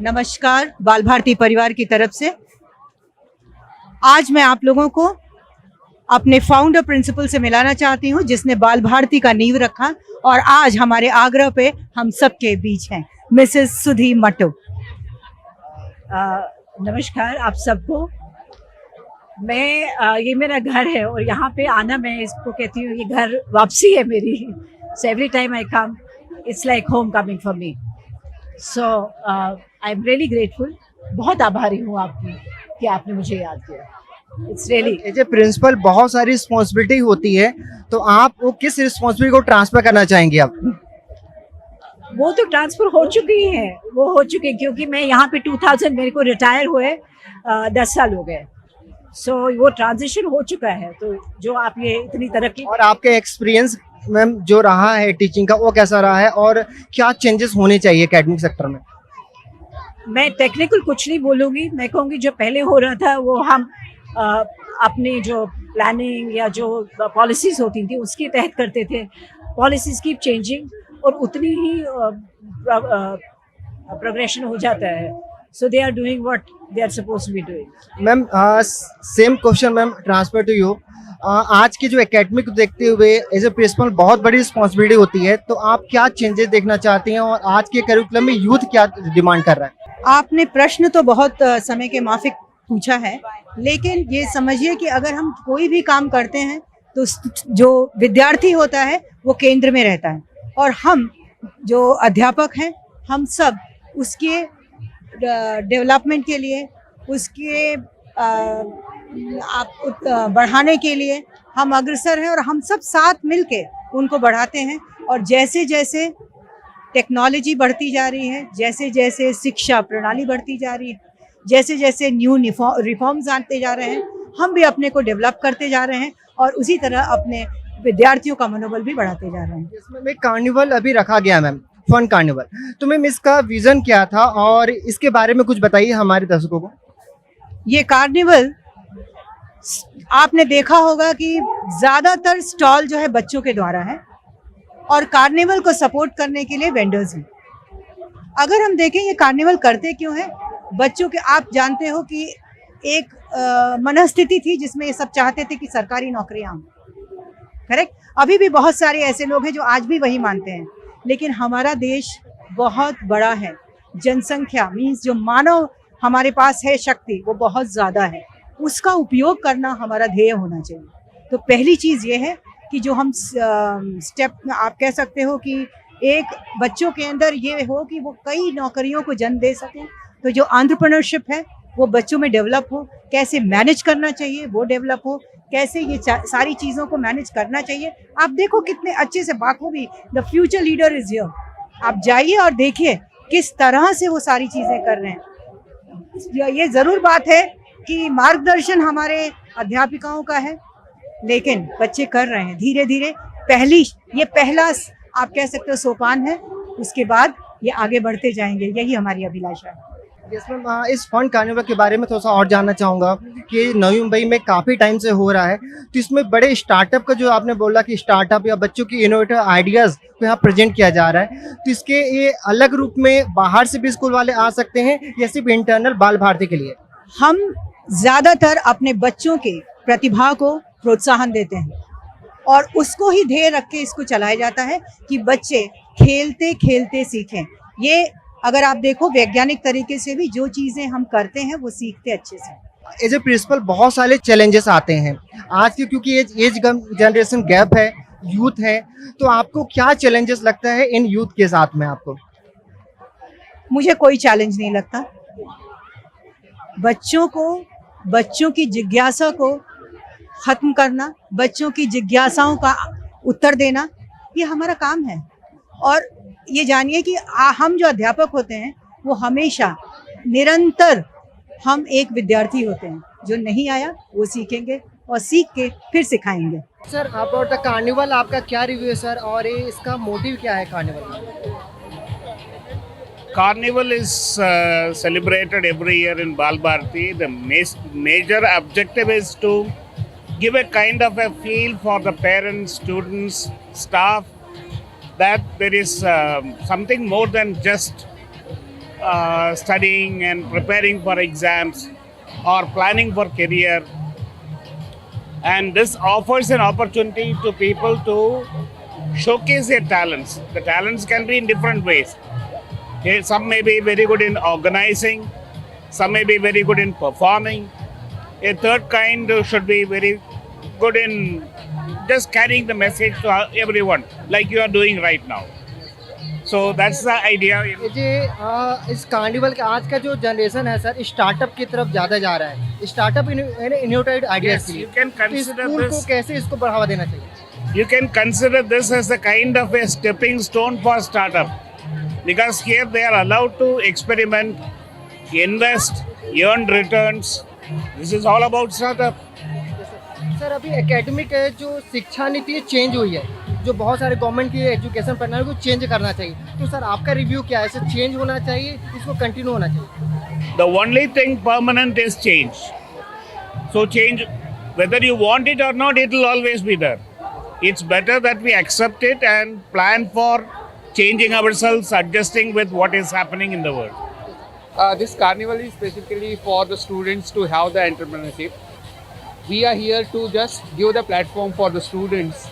नमस्कार, बाल भारती परिवार की तरफ से आज मैं आप लोगों को अपने फाउंडर प्रिंसिपल से मिलाना चाहती हूं, जिसने बाल भारती का नींव रखा और आज हमारे आग्रह पे हम सबके बीच हैं, मिसेस सुधी मट्टू। नमस्कार आप सबको। ये मेरा घर है और यहाँ पे आना, मैं इसको कहती हूँ ये घर वापसी है मेरी। So every time I come, it's like homecoming for me. So I'm really grateful. बहुत आभारी हूँ आपकी कि आपने मुझे याद किया। It's really as a principal बहुत सारी रिस्पॉन्सिबिलिटी होती है, तो आप वो किस रिस्पॉन्सिबिलिटी को ट्रांसफर करना चाहेंगे आप? वो तो ट्रांसफर हो चुकी है, वो हो चुके, क्योंकि मैं यहाँ पे 2000 मेरे को रिटायर हुए 10 साल हो गए। सो वो ट्रांजिशन हो चुका है। तो जो आप ये इतनी तरक्की और आपके एक्सपीरियंस मैम जो रहा है टीचिंग का, वो कैसा रहा है और क्या चेंजेस होने चाहिए एकेडमिक सेक्टर में? मैं टेक्निकल कुछ नहीं बोलूँगी, मैं कहूँगी जो पहले हो रहा था वो हम अपनी जो प्लानिंग या जो पॉलिसीज़ होती थी उसके तहत करते थे। पॉलिसीज़ कीप चेंजिंग और उतनी ही प्रोग्रेशन हो जाता है। So they are doing what they are supposed to be doing. Ma'am same question ma'am transfer to you. आज के जो एकेडमिक देखते हुए एज ए प्रिंसिपल बहुत बड़ी रिस्पॉन्सिबिलिटी होती है, तो आप क्या चेंजेस देखना चाहती हैं और आज के करिकुलम में यूथ क्या डिमांड कर रहा है? आपने प्रश्न तो बहुत समय के माफिक पूछा है, लेकिन ये समझिए कि अगर हम कोई भी काम करते हैं तो जो विद्यार्थी होता है वो केंद्र में रहता है और हम जो अध्यापक हैं हम सब उसके डेवलपमेंट के लिए, उसके बढ़ाने के लिए हम अग्रसर हैं और हम सब साथ मिलके उनको बढ़ाते हैं। और जैसे जैसे टेक्नोलॉजी बढ़ती जा रही है, जैसे जैसे शिक्षा प्रणाली बढ़ती जा रही है, जैसे जैसे न्यू रिफॉर्म्स आते जा रहे हैं, हम भी अपने को डेवलप करते जा रहे हैं और उसी तरह अपने विद्यार्थियों का मनोबल भी बढ़ाते जा रहे हैं। इसमें कार्निवल अभी रखा गया मैम, फन कार्निवल, तो मैम इसका विजन क्या था और इसके बारे में कुछ बताइए हमारे दर्शकों को। ये कार्निवल आपने देखा होगा कि ज़्यादातर स्टॉल जो है बच्चों के द्वारा है और कार्निवल को सपोर्ट करने के लिए वेंडर्स हैं। अगर हम देखें ये कार्निवल करते क्यों है, बच्चों के, आप जानते हो कि एक मनस्थिति थी जिसमें ये सब चाहते थे कि सरकारी नौकरियां, करेक्ट। अभी भी बहुत सारे ऐसे लोग हैं जो आज भी वही मानते हैं, लेकिन हमारा देश बहुत बड़ा है, जनसंख्या मीन्स जो मानव हमारे पास है शक्ति वो बहुत ज़्यादा है, उसका उपयोग करना हमारा ध्येय होना चाहिए। तो पहली चीज़ ये है कि जो हम स्टेप आप कह सकते हो कि एक बच्चों के अंदर ये हो कि वो कई नौकरियों को जन्म दे सकें। तो जो एंटरप्रेन्योरशिप है वो बच्चों में डेवलप हो, कैसे मैनेज करना चाहिए वो डेवलप हो, कैसे ये सारी चीज़ों को मैनेज करना चाहिए। आप देखो कितने अच्छे से बाखूबी the future leader is here, आप जाइए और देखिए किस तरह से वो सारी चीज़ें कर रहे हैं। ये ज़रूर बात है कि मार्गदर्शन हमारे अध्यापिकाओं का है, लेकिन बच्चे कर रहे हैं धीरे धीरे। ये पहला आप कह सकते हो सोपान है, उसके बाद ये आगे बढ़ते जाएंगे, यही हमारी अभिलाषा है। यस मैम, इस फन कार्निवल के बारे में थोड़ा सा और जानना चाहूँगा कि नवी मुंबई में काफ़ी टाइम से हो रहा है, तो इसमें बड़े स्टार्टअप का जो आपने बोला कि स्टार्टअप या बच्चों की इनोवेटिव आइडियाज़ को यहाँ प्रेजेंट किया जा रहा है, तो इसके ये अलग रूप में बाहर से भी स्कूल वाले आ सकते हैं या सिर्फ इंटरनल बाल भारती के लिए? हम ज़्यादातर अपने बच्चों के प्रतिभा को प्रोत्साहन देते हैं और उसको ही ध्येय रख के इसको चलाया जाता है कि बच्चे खेलते खेलते सीखें। ये अगर आप देखो वैज्ञानिक तरीके से भी जो चीज़ें हम करते हैं वो सीखते अच्छे से। एज ए प्रिंसिपल बहुत सारे चैलेंजेस आते हैं आज के, क्योंकि एज जनरेशन गैप है, यूथ है, तो आपको क्या चैलेंजेस लगता है इन यूथ के साथ में? आपको? मुझे कोई चैलेंज नहीं लगता। बच्चों की जिज्ञासा को खत्म करना, बच्चों की जिज्ञासाओं का उत्तर देना, ये हमारा काम है। और ये जानिए कि हम जो अध्यापक होते हैं वो हमेशा निरंतर हम एक विद्यार्थी होते हैं, जो नहीं आया वो सीखेंगे और सीख के फिर सिखाएंगे। सर अबाउट द कार्निवल आपका क्या रिव्यू है सर, और इसका मोटिव क्या है carnival? Carnival is celebrated every year in Bal Bharati. The major objective is to give a kind of a feel for the parents, students, staff, that there is something more than just studying and preparing for exams or planning for career. And this offers an opportunity to people to showcase their talents. The talents can be in different ways. Okay, some may be very good in organizing, some may be very good in performing. A third kind should be very good in just carrying the message to everyone, like you are doing right now. So that's the idea. जी इस carnival का आज का जो generation है sir startup की तरफ ज़्यादा जा रहा है, स्टार्टअप इनोवेटिव आइडियाज Yes, के लिए। you can तो इस consider स्कूल को this. कैसे इसको बढ़ावा देना चाहिए? You can consider this as a kind of a stepping stone for startup, because here they are allowed to experiment, invest, earn returns. This is all about startup. Sir अभी academic जो शिक्षा नीति change हुई है, जो बहुत सारे government की एजुकेशन प्रणाली को चेंज करना चाहिए, तो सर आपका रिव्यू क्या है? इसे चेंज होना चाहिए, इसको कंटिन्यू होना चाहिए? The only thing permanent is change. So change, whether you want it or not, it will always be there. It's better that we accept it and plan for changing ourselves, adjusting with what is happening in the world. This carnival is specifically for the students to have the entrepreneurship. We are here to just give the platform for the students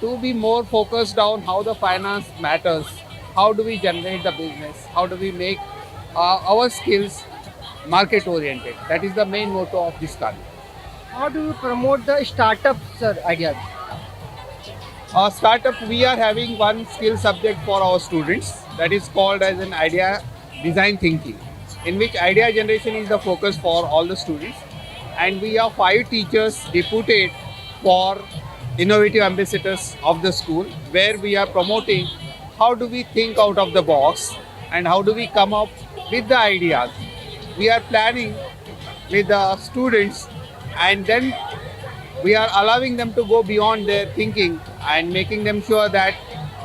to be more focused on how the finance matters, how do we generate the business, how do we make our skills market oriented. That is the main motto of this carnival. How do you promote the startup, sir, ideas? Startup, we are having one skill subject for our students that is called as an idea design thinking, in which idea generation is the focus for all the students. And we are 5 teachers deputed for innovative ambassadors of the school, where we are promoting how do we think out of the box and how do we come up with the ideas. We are planning with the students, and then we are allowing them to go beyond their thinking and making them sure that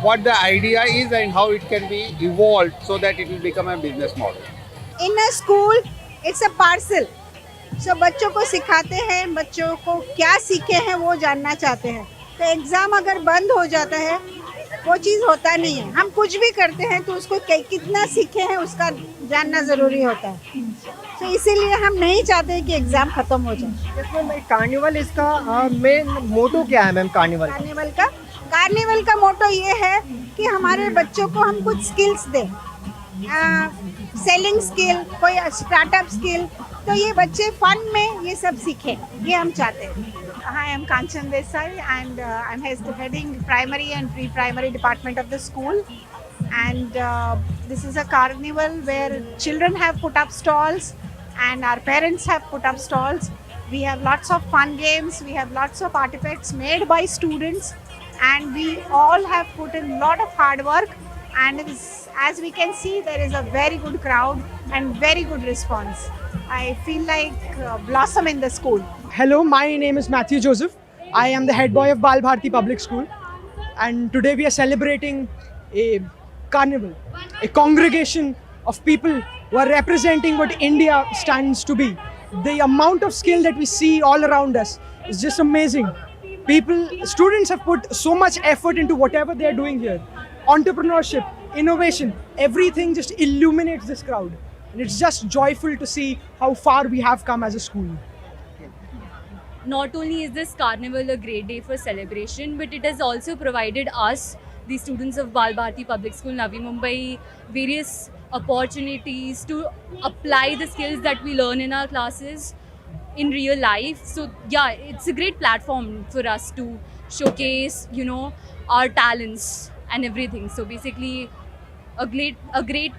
what the idea is and how it can be evolved so that it will become a business model. In a school, it's a parcel. So बच्चों को सिखाते हैं, बच्चों को क्या सीखे हैं वो जानना चाहते हैं। तो एग्ज़ाम अगर बंद हो जाता है, वो चीज़ होता नहीं है। हम कुछ भी करते हैं तो उसको कितना सीखे हैं उसका जानना ज़रूरी होता है। तो इसीलिए हम नहीं चाहते कि एग्ज़ाम ख़त्म हो जाए। इसमें कार्निवल इसका मेन मोटो क्या है मैम? कार्निवल का मोटो ये है कि हमारे बच्चों को हम कुछ स्किल्स दें, सेलिंग स्किल, कोई स्टार्टअप स्किल, तो ये बच्चे फन में ये सब सीखें, ये हम चाहते हैं। Hi, I'm Kanchan Desai, and I'm heading primary and pre-primary department of the school. And this is a carnival where children have put up stalls and our parents have put up stalls. We have lots of fun games, we have lots of artifacts made by students, and we all have put in a lot of hard work. And as we can see, there is a very good crowd and very good response. I feel like blossom in the school. Hello, my name is Matthew Joseph. I am the head boy of Bal Bharti Public School, and today we are celebrating a carnival, a congregation of people who are representing what India stands to be. The amount of skill that we see all around us is just amazing. Students have put so much effort into whatever they are doing here. Entrepreneurship, innovation, everything just illuminates this crowd. And it's just joyful to see how far we have come as a school. Not only is this carnival a great day for celebration, but it has also provided us, the students of Bal Bharti Public School, Navi Mumbai, various opportunities to apply the skills that we learn in our classes in real life. So yeah, it's a great platform for us to showcase, our talents and everything. So basically, a great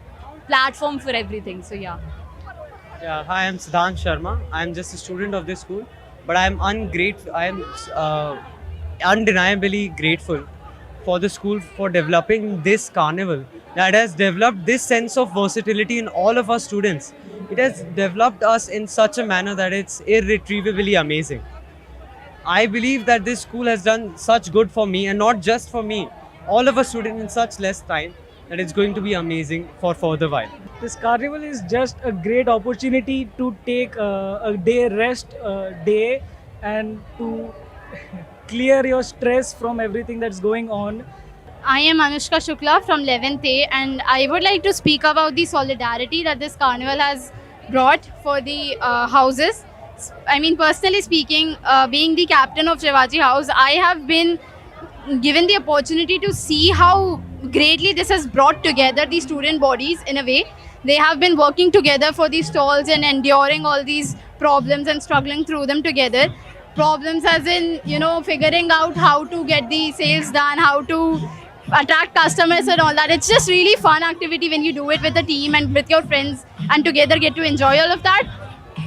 platform for everything. So yeah. Yeah, hi, I'm Siddhant Sharma. I'm just a student of this school, but I'm undeniably grateful for the school for developing this carnival that has developed this sense of versatility in all of our students. It has developed us in such a manner that it's irretrievably amazing. I believe that this school has done such good for me, and not just for me, all of us students in such less time, that it's going to be amazing for further while. This carnival is just a great opportunity to take a day rest day and to clear your stress from everything that's going on. I am Anushka Shukla from 11th A, and I would like to speak about the solidarity that this carnival has brought for the houses. I mean, personally speaking, being the captain of Shivaji House, I have been given the opportunity to see how greatly this has brought together the student bodies in a way. They have been working together for these stalls and enduring all these problems and struggling through them together. Problems as in, figuring out how to get the sales done, how to attract customers and all that. It's just really fun activity when you do it with the team and with your friends and together get to enjoy all of that.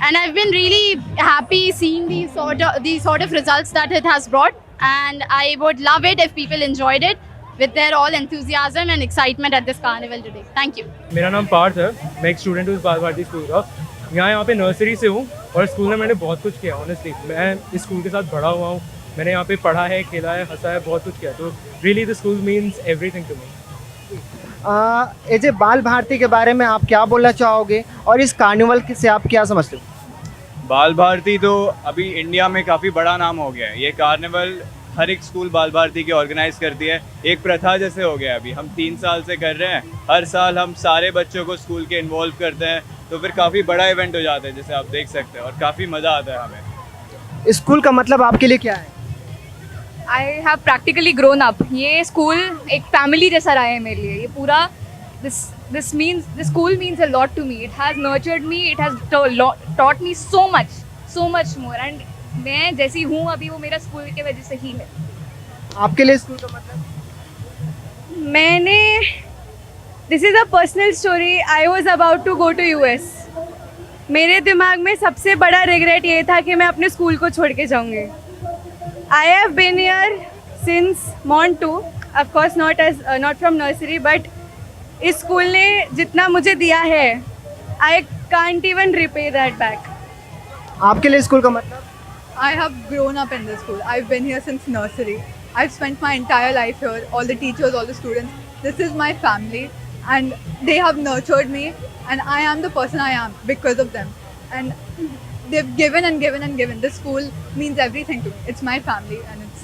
And I've been really happy seeing these sort of results that it has brought. And I would love it if people enjoyed it with their all enthusiasm and excitement at this carnival today. Thank you. मेरा नाम पार्थ है, मैं एक student हूँ बाल Bharti school का। यहाँ पे नर्सरी से हूँ और स्कूल में मैंने बहुत कुछ किया। ऑनेस्टली मैं इस स्कूल के साथ बड़ा हुआ हूँ, मैंने यहाँ पे पढ़ा है, खेला है, हंसा है, बहुत कुछ किया। तो really the school means everything to me. As a Bal Bharati के बारे में आप क्या बोलना चाहोगे और इस कार्निवल से आप क्या समझते हो? बाल भारती तो अभी इंडिया में काफ़ी बड़ा नाम हो गया है। ये कार्निवल हर एक स्कूल बाल भारती की ऑर्गेनाइज करती है, एक प्रथा जैसे हो गया। अभी हम 3 साल से कर रहे हैं, हर साल हम सारे बच्चों को स्कूल के इन्वॉल्व करते हैं, तो फिर काफ़ी बड़ा इवेंट हो जाता है जैसे आप देख सकते हैं, और काफ़ी मज़ा आता है हमें। स्कूल का मतलब आपके लिए क्या है? I have practically grown up. ये स्कूल एक फैमिली जैसा रहा है मेरे लिए। ये पूरा this school means a lot to me. It has nurtured me. It has taught me so much more. And मैं जैसी हूँ अभी वो मेरा स्कूल के वजह से ही है। आपके लिए स्कूल का मतलब? This is a personal story. I was about to go to US. मेरे दिमाग में सबसे बड़ा रिग्रेट ये था कि मैं अपने स्कूल को छोड़ के जाऊँगी। I have been here since Mont 2, of course not from nursery, but इस स्कूल ने जितना मुझे दिया है, I can't even repay that back. आपके लिए स्कूल का मतलब? I have grown up in this school. I've been here since nursery. I've spent my entire life here. All the teachers, all the students. This is my family, and they have nurtured me, and I am the person I am because of them. And they've given and given and given. This school means everything to me. It's my family, and it's